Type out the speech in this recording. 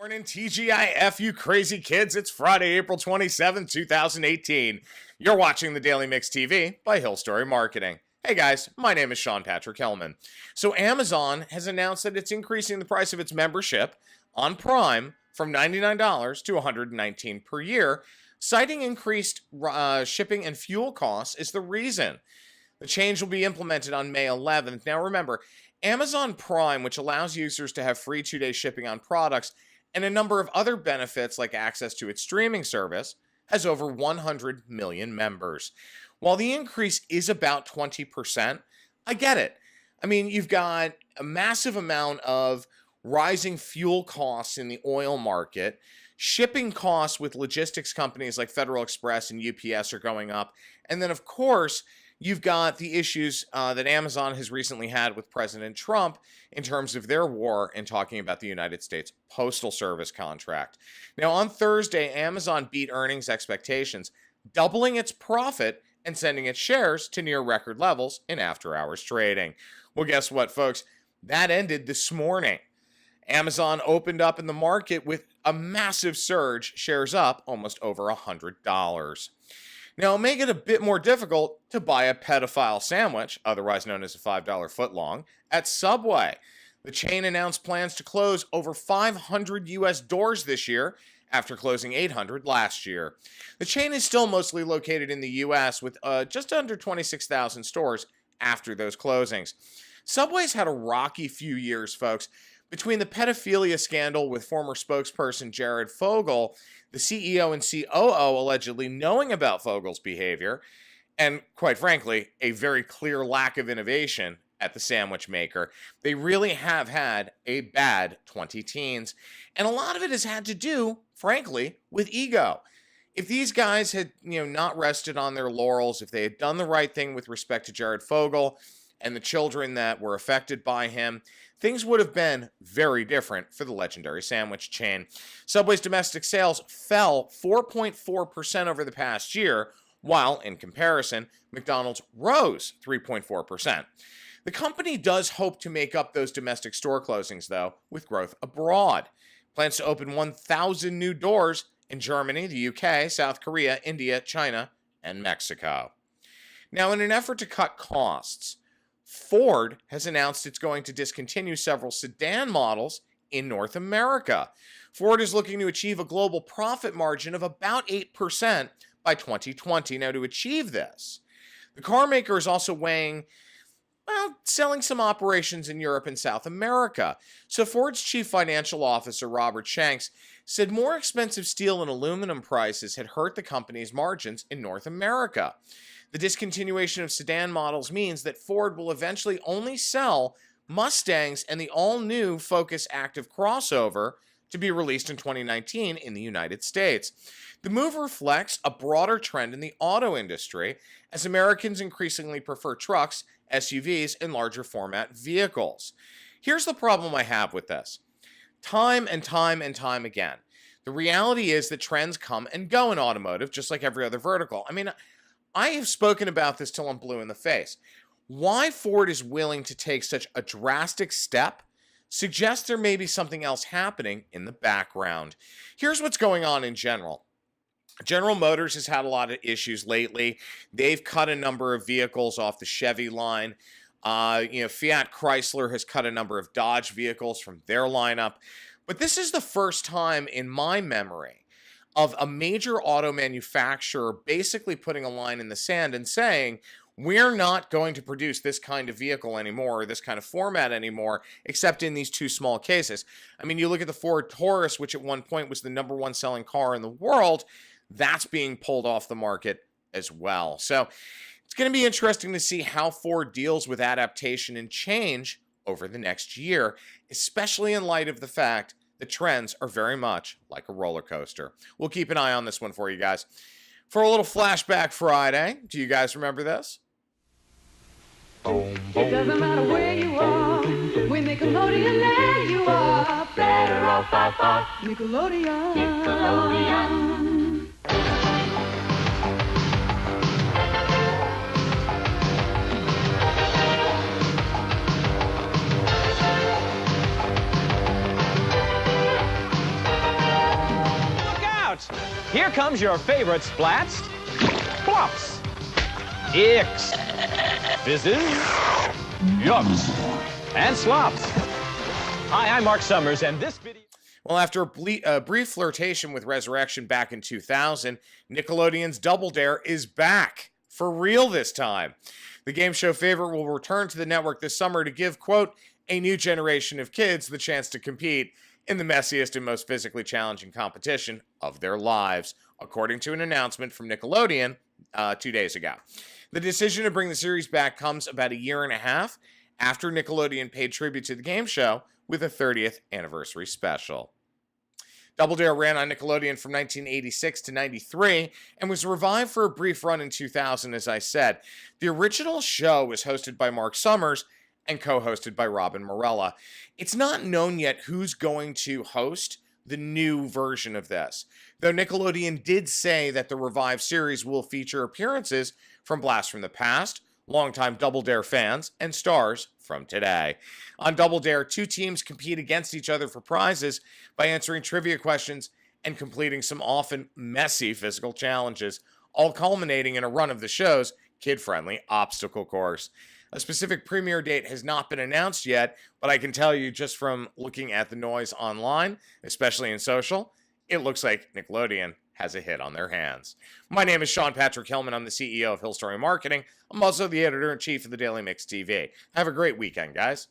Morning, TGIF, you crazy kids. It's Friday, April 27th, 2018. You're watching the Daily Mix TV by Hill Story Marketing. Hey guys, my name is Sean Patrick Hellman. So Amazon has announced that it's increasing the price of its membership on Prime from $99 to $119 per year, citing increased shipping and fuel costs is the reason. The change will be implemented on May 11th. Now remember, Amazon Prime, which allows users to have free 2-day shipping on products, and a number of other benefits like access to its streaming service, has over 100 million members. While the increase is about 20%, I get it. I mean, you've got a massive amount of rising fuel costs in the oil market. Shipping costs with logistics companies like Federal Express and UPS are going up. And then, of course, you've got the issues that Amazon has recently had with President Trump in terms of their war and talking about the United States Postal Service contract. Now, on Thursday, Amazon beat earnings expectations, doubling its profit and sending its shares to near record levels in after-hours trading. Well, guess what, folks? That ended this morning. Amazon opened up in the market with a massive surge, shares up almost over $100. Now, it may get a bit more difficult to buy a pedophile sandwich, otherwise known as a $5 footlong, at Subway. The chain announced plans to close over 500 U.S. doors this year after closing 800 last year. The chain is still mostly located in the U.S. with just under 26,000 stores after those closings. Subway's had a rocky few years, folks. Between the pedophilia scandal with former spokesperson Jared Fogle, the CEO and COO allegedly knowing about Fogle's behavior, and quite frankly, a very clear lack of innovation at the sandwich maker, they really have had a bad 20 teens. And a lot of it has had to do, frankly, with ego. If these guys had, not rested on their laurels, if they had done the right thing with respect to Jared Fogle and the children that were affected by him, things would have been very different for the legendary sandwich chain. Subway's domestic sales fell 4.4% over the past year, while, in comparison, McDonald's rose 3.4%. The company does hope to make up those domestic store closings, though, with growth abroad. Plans to open 1,000 new doors in Germany, the UK, South Korea, India, China, and Mexico. Now, in an effort to cut costs, Ford has announced it's going to discontinue several sedan models in North America. Ford is looking to achieve a global profit margin of about 8% by 2020. Now, to achieve this, the car maker is also weighing, selling some operations in Europe and South America. So Ford's chief financial officer, Robert Shanks, said more expensive steel and aluminum prices had hurt the company's margins in North America. The discontinuation of sedan models means that Ford will eventually only sell Mustangs and the all-new Focus Active crossover to be released in 2019 in the United States. The move reflects a broader trend in the auto industry as Americans increasingly prefer trucks, SUVs, and larger format vehicles. Here's the problem I have with this. Time and time again, the reality is that trends come and go in automotive, just like every other vertical. I have spoken about this till I'm blue in the face. Why Ford is willing to take such a drastic step suggests there may be something else happening in the background. Here's what's going on in general. General Motors has had a lot of issues lately. They've cut a number of vehicles off the Chevy line. Fiat Chrysler has cut a number of Dodge vehicles from their lineup. But this is the first time in my memory of a major auto manufacturer basically putting a line in the sand and saying, we're not going to produce this kind of vehicle anymore, or this kind of format anymore, except in these two small cases. You look at the Ford Taurus, which at one point was the number one selling car in the world, that's being pulled off the market as well. So it's going to be interesting to see how Ford deals with adaptation and change over the next year, especially in light of the fact the trends are very much like a roller coaster. We'll keep an eye on this one for you guys. For a little Flashback Friday, do you guys remember this? It doesn't matter where you are, when Nickelodeon there you are. Better off, I thought. Nickelodeon. Nickelodeon. Here comes your favorite splats, plops, icks, fizzes, yucks, and slops. Hi, I'm Mark Summers, and this video... Well, after a brief flirtation with Resurrection back in 2000, Nickelodeon's Double Dare is back. For real this time. The game show favorite will return to the network this summer to give, quote, a new generation of kids the chance to compete in the messiest and most physically challenging competition of their lives, according to an announcement from Nickelodeon 2 days ago. The decision to bring the series back comes about a year and a half after Nickelodeon paid tribute to the game show with a 30th anniversary special. Double Dare ran on Nickelodeon from 1986 to 93 and was revived for a brief run in 2000, as I said. The original show was hosted by Mark Summers and co-hosted by Robin Morella. It's not known yet who's going to host the new version of this, though Nickelodeon did say that the revived series will feature appearances from Blast from the Past, longtime Double Dare fans, and stars from today. On Double Dare, two teams compete against each other for prizes by answering trivia questions and completing some often messy physical challenges, all culminating in a run of the show's kid-friendly obstacle course. A specific premiere date has not been announced yet, but I can tell you just from looking at the noise online, especially in social, it looks like Nickelodeon has a hit on their hands. My name is Sean Patrick Hillman. I'm the CEO of Hill Story Marketing. I'm also the editor-in-chief of the Daily Mix TV. Have a great weekend, guys.